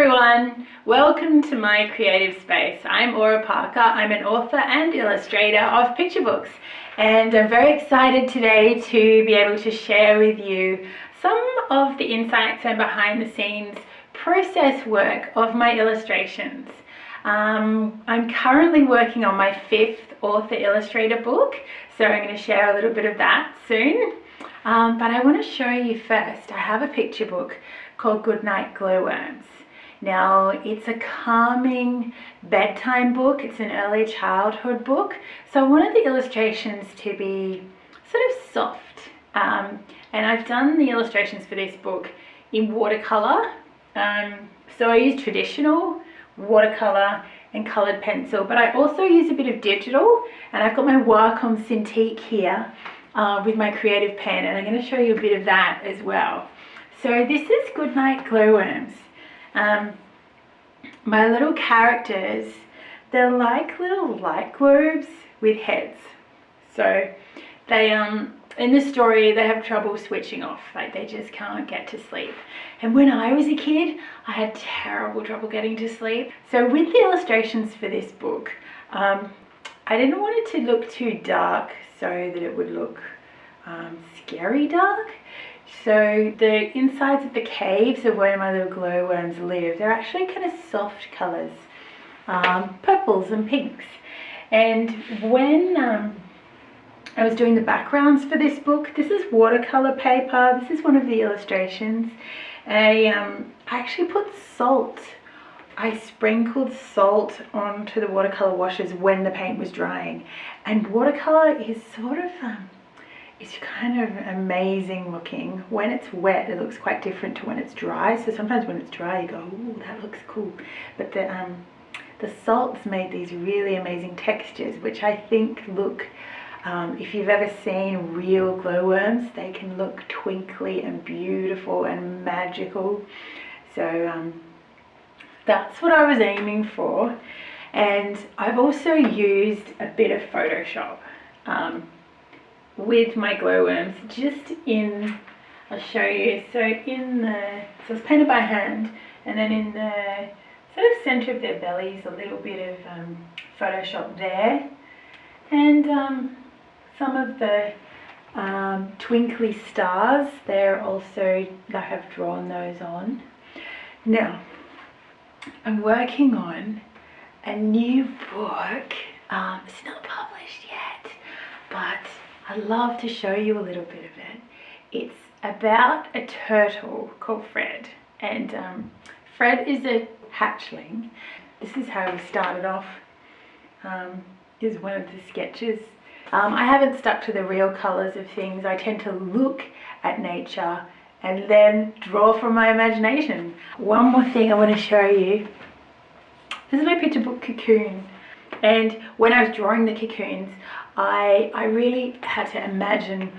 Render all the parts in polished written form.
everyone, welcome to my creative space. I'm Aura Parker. I'm an author and illustrator of picture books, and I'm very excited today to be able to share with you some of the insights and behind the scenes process work of my illustrations. I'm currently working on my 5th author illustrator book, so I'm going to share a little bit of that soon. But I want to show you first, I have a picture book called Goodnight Glowworms. Now, it's a calming bedtime book. It's an early childhood book. So I wanted the illustrations to be sort of soft. And I've done the illustrations for this book in watercolor. So I use traditional watercolor and colored pencil, but I also use a bit of digital, and I've got my Wacom Cintiq here with my creative pen, and I'm going to show you a bit of that as well. So this is Goodnight Glowworms. My little characters, they're like little light globes with heads. So they, in the story, they have trouble switching off, like they just can't get to sleep. And when I was a kid, I had terrible trouble getting to sleep. So with the illustrations for this book, I didn't want it to look too dark so that it would look scary dark. So the insides of the caves of where my little glowworms live, they're actually kind of soft colours, purples and pinks. And when I was doing the backgrounds for this book, this is watercolour paper, this is one of the illustrations. I actually put salt. I sprinkled salt onto the watercolour washes when the paint was drying. And watercolour is sort of, it's kind of amazing looking. When it's wet, it looks quite different to when it's dry. So sometimes when it's dry, you go, ooh, that looks cool. But the salts made these really amazing textures, which I think look, if you've ever seen real glowworms, they can look twinkly and beautiful and magical. So that's what I was aiming for. And I've also used a bit of Photoshop with my glowworms, just in, I'll show you, so it's painted by hand, and then in the sort of center of their bellies, a little bit of Photoshop there, and some of the twinkly stars, they're also, I have drawn those on. Now, I'm working on a new book. It's not published yet, but I'd love to show you a little bit of it. It's about a turtle called Fred, and Fred is a hatchling. This is how he started off. Is one of the sketches. I haven't stuck to the real colours of things. I tend to look at nature and then draw from my imagination. One more thing I want to show you. This is my picture book cocoon, and when I was drawing the cocoons, I really had to imagine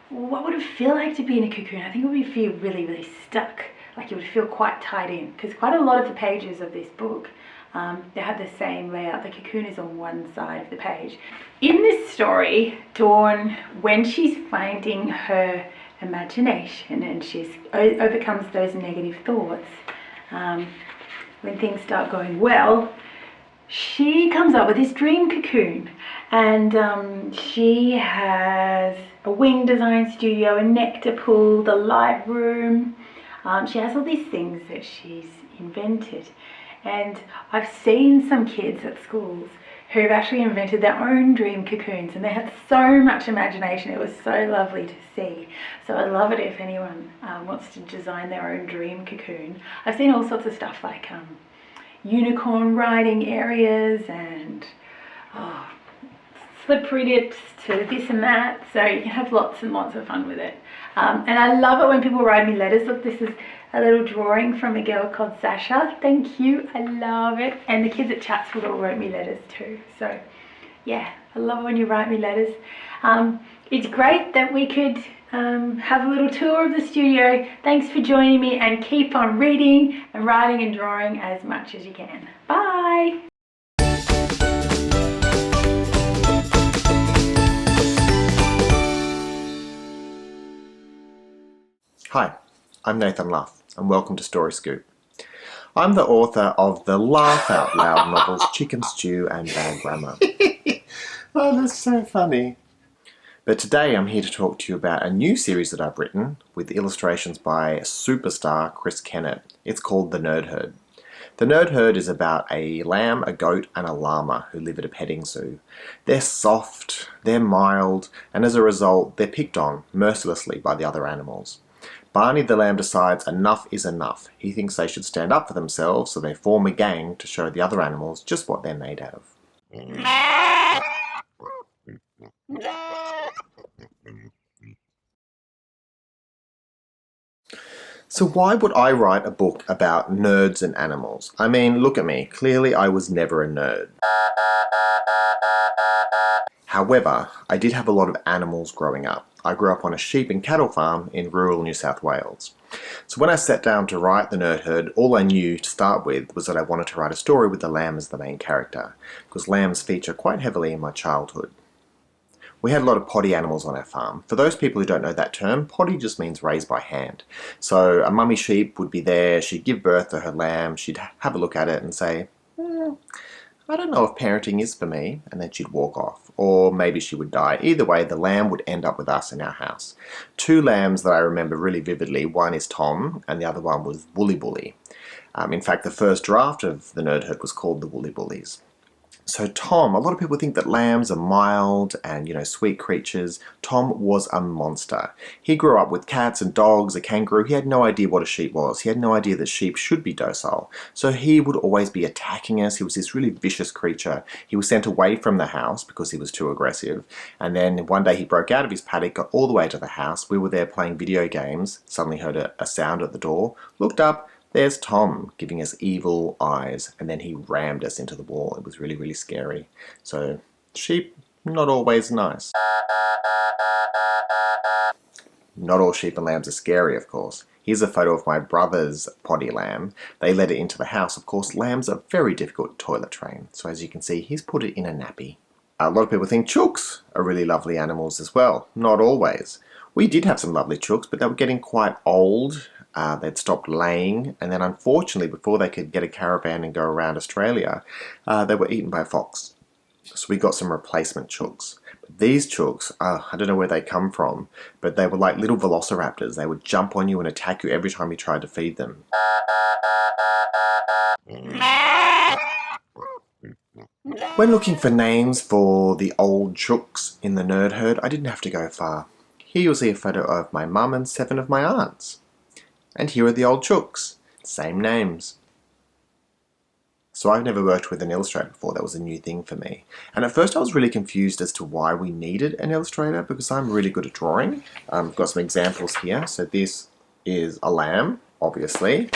what would it feel like to be in a cocoon. I think it would feel really, really stuck, like it would feel quite tied in, because quite a lot of the pages of this book, they have the same layout. The cocoon is on one side of the page. In this story, Dawn, when she's finding her imagination and she's overcomes those negative thoughts, when things start going well, she comes up with this dream cocoon, and she has a wing design studio, a nectar pool, the light room. She has all these things that she's invented, and I've seen some kids at schools who've actually invented their own dream cocoons, and they had so much imagination. It was so lovely to see. So I'd love it if anyone wants to design their own dream cocoon. I've seen all sorts of stuff like unicorn riding areas and slippery dips to this and that, so you can have lots and lots of fun with it. And I love it when people write me letters. Look, this is a little drawing from a girl called Sasha. Thank you, I love it. And the kids at Chatswood all wrote me letters too. So yeah, I love it when you write me letters. It's great that we could have a little tour of the studio. Thanks for joining me, and keep on reading and writing and drawing as much as you can. Bye! Hi, I'm Nathan Luff, and welcome to Story Scoop. I'm the author of the laugh out loud novels Chicken Stew and Bad Grammar. Oh, that's so funny. But today I'm here to talk to you about a new series that I've written with illustrations by superstar Chris Kennett. It's called The Nerd Herd. The Nerd Herd is about a lamb, a goat and a llama who live at a petting zoo. They're soft, they're mild, and as a result they're picked on mercilessly by the other animals. Barney the lamb decides enough is enough. He thinks they should stand up for themselves, so they form a gang to show the other animals just what they're made out of. So why would I write a book about nerds and animals? I mean, look at me. Clearly I was never a nerd. However, I did have a lot of animals growing up. I grew up on a sheep and cattle farm in rural New South Wales. So when I sat down to write The Nerd Herd, all I knew to start with was that I wanted to write a story with the lamb as the main character, because lambs feature quite heavily in my childhood. We had a lot of potty animals on our farm. For those people who don't know that term, potty just means raised by hand. So a mummy sheep would be there, she'd give birth to her lamb, she'd have a look at it and say, I don't know if parenting is for me, and then she'd walk off. Or maybe she would die. Either way, the lamb would end up with us in our house. Two lambs that I remember really vividly, one is Tom, and the other one was Woolly Bully. In fact, the first draft of The Nerd Herd was called The Woolly Bullies. So Tom, a lot of people think that lambs are mild and, sweet creatures. Tom was a monster. He grew up with cats and dogs, a kangaroo. He had no idea what a sheep was. He had no idea that sheep should be docile. So he would always be attacking us. He was this really vicious creature. He was sent away from the house because he was too aggressive. And then one day he broke out of his paddock, got all the way to the house. We were there playing video games, suddenly heard a sound at the door, looked up. There's Tom giving us evil eyes, and then he rammed us into the wall. It was really, really scary. So, sheep, not always nice. Not all sheep and lambs are scary, of course. Here's a photo of my brother's potty lamb. They let it into the house. Of course, lambs are very difficult to toilet train. So as you can see, he's put it in a nappy. A lot of people think chooks are really lovely animals as well. Not always. We did have some lovely chooks, but they were getting quite old. They'd stopped laying, and then unfortunately, before they could get a caravan and go around Australia, they were eaten by a fox. So we got some replacement chooks. But these chooks, I don't know where they come from, but they were like little velociraptors. They would jump on you and attack you every time you tried to feed them. When looking for names for the old chooks in the Nerd Herd, I didn't have to go far. Here you'll see a photo of my mum and 7 of my aunts. And here are the old chooks. Same names. So I've never worked with an illustrator before. That was a new thing for me. And at first I was really confused as to why we needed an illustrator, because I'm really good at drawing. I've got some examples here. So this is a lamb, obviously.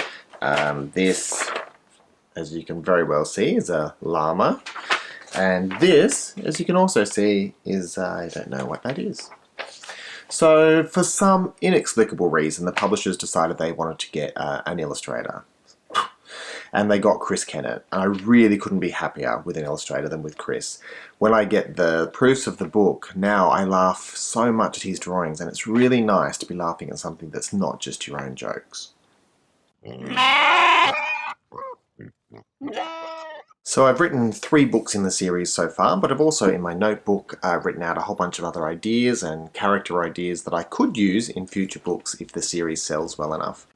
This, as you can very well see, is a llama. And this, as you can also see, is, I don't know what that is. So for some inexplicable reason, the publishers decided they wanted to get an illustrator. And they got Chris Kennett. And I really couldn't be happier with an illustrator than with Chris. When I get the proofs of the book, now I laugh so much at his drawings, and it's really nice to be laughing at something that's not just your own jokes. So I've written 3 books in the series so far, but I've also in my notebook written out a whole bunch of other ideas and character ideas that I could use in future books if the series sells well enough.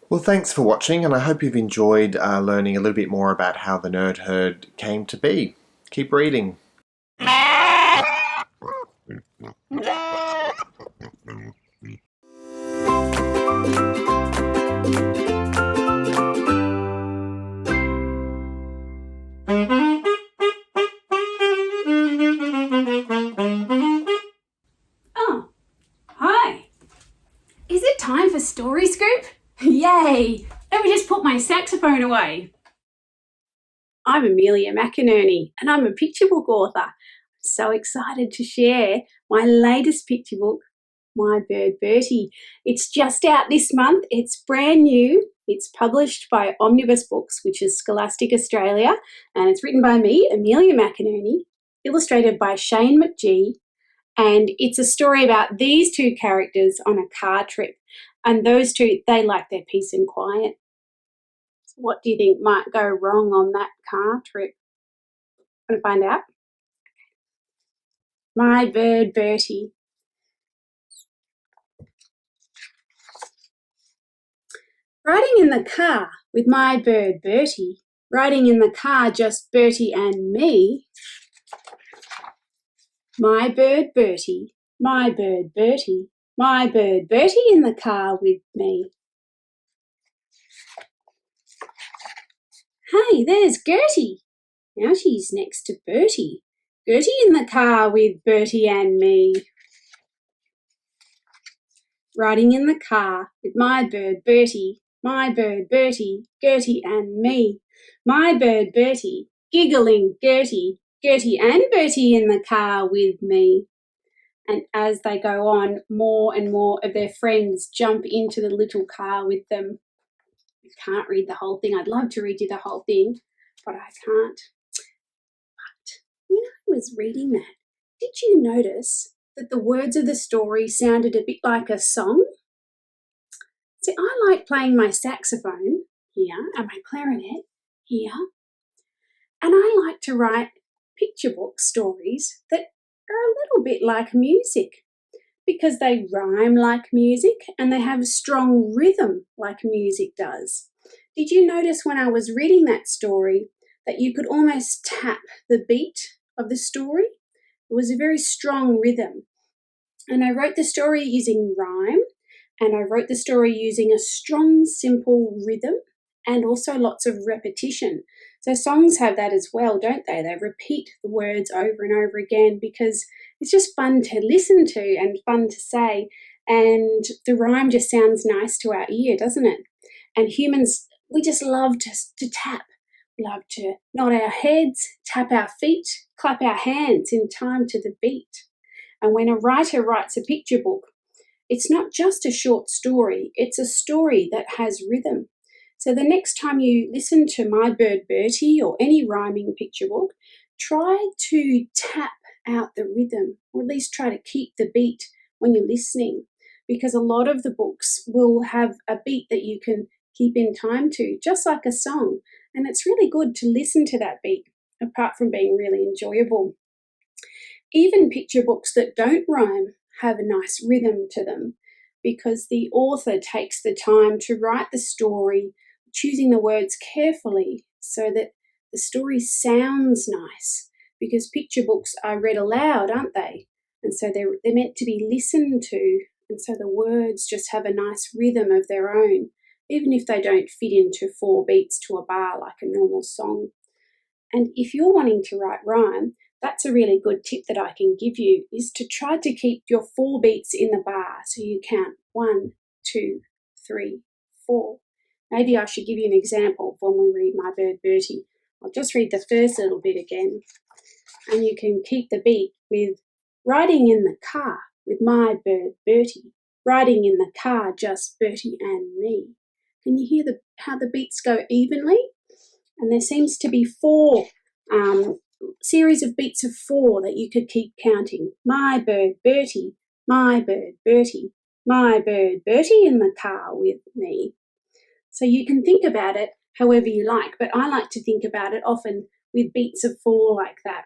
Well, thanks for watching, and I hope you've enjoyed learning a little bit more about how the Nerd Herd came to be. Keep reading. Oh, hi. Is it time for Story Scoop? Yay! Let me just put my saxophone away. I'm Amelia McInerney and I'm a picture book author. I'm so excited to share my latest picture book, My Bird Bertie. It's just out this month. It's brand new. It's published by Omnibus Books, which is Scholastic Australia, and it's written by me, Amelia McInerney, illustrated by Shane McGee, And it's a story about these two characters on a car trip. And those two, they like their peace and quiet. What do you think might go wrong on that car trip? Want to find out? My bird Bertie. Riding in the car with my bird Bertie, riding in the car just Bertie and me. My bird Bertie, my bird Bertie, my bird Bertie in the car with me. Hey, there's Gertie. Now she's next to Bertie. Gertie in the car with Bertie and me. Riding in the car with my bird Bertie, my bird Bertie, Gertie and me. My bird Bertie, giggling Gertie, Gertie and Bertie in the car with me. And as they go on, more and more of their friends jump into the little car with them. I can't read the whole thing. I'd love to read you the whole thing, but I can't. But when I was reading that, did you notice that the words of the story sounded a bit like a song? See, I like playing my saxophone here and my clarinet here, and I like to write picture book stories that are a little bit like music because they rhyme like music and they have strong rhythm like music does. Did you notice when I was reading that story that you could almost tap the beat of the story? It was a very strong rhythm. And I wrote the story using rhyme, and I wrote the story using a strong, simple rhythm and also lots of repetition. So songs have that as well, don't they? They repeat the words over and over again because it's just fun to listen to and fun to say, and the rhyme just sounds nice to our ear, doesn't it? And humans, we just love to tap. We love to nod our heads, tap our feet, clap our hands in time to the beat. And when a writer writes a picture book, it's not just a short story, it's a story that has rhythm. So the next time you listen to My Bird Bertie or any rhyming picture book, try to tap out the rhythm, or at least try to keep the beat when you're listening, because a lot of the books will have a beat that you can keep in time to, just like a song. And it's really good to listen to that beat, apart from being really enjoyable. Even picture books that don't rhyme have a nice rhythm to them because the author takes the time to write the story, choosing the words carefully so that the story sounds nice, because picture books are read aloud, aren't they? And so they're meant to be listened to, and so the words just have a nice rhythm of their own, even if they don't fit into 4 beats to a bar like a normal song. And if you're wanting to write rhyme, that's a really good tip that I can give you, is to try to keep your 4 beats in the bar. So you count 1, 2, 3, 4. Maybe I should give you an example when we read My Bird Bertie. I'll just read the first little bit again. And you can keep the beat with riding in the car with my bird Bertie, riding in the car just Bertie and me. Can you hear how the beats go evenly? And there seems to be 4 series of beats of 4 that you could keep counting. My bird Bertie, my bird Bertie, my bird Bertie in the car with me. So you can think about it however you like, but I like to think about it often with beats of 4 like that.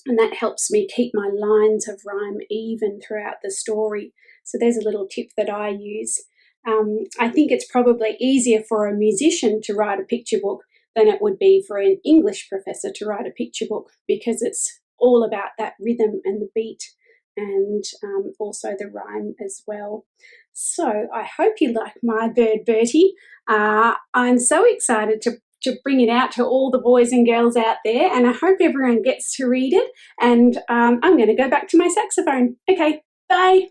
And that helps me keep my lines of rhyme even throughout the story. So there's a little tip that I use. I think it's probably easier for a musician to write a picture book than it would be for an English professor to write a picture book, because it's all about that rhythm and the beat and also the rhyme as well. So I hope you like My Bird Bertie. I'm so excited to bring it out to all the boys and girls out there, and I hope everyone gets to read it. And I'm going to go back to my saxophone. Okay, bye.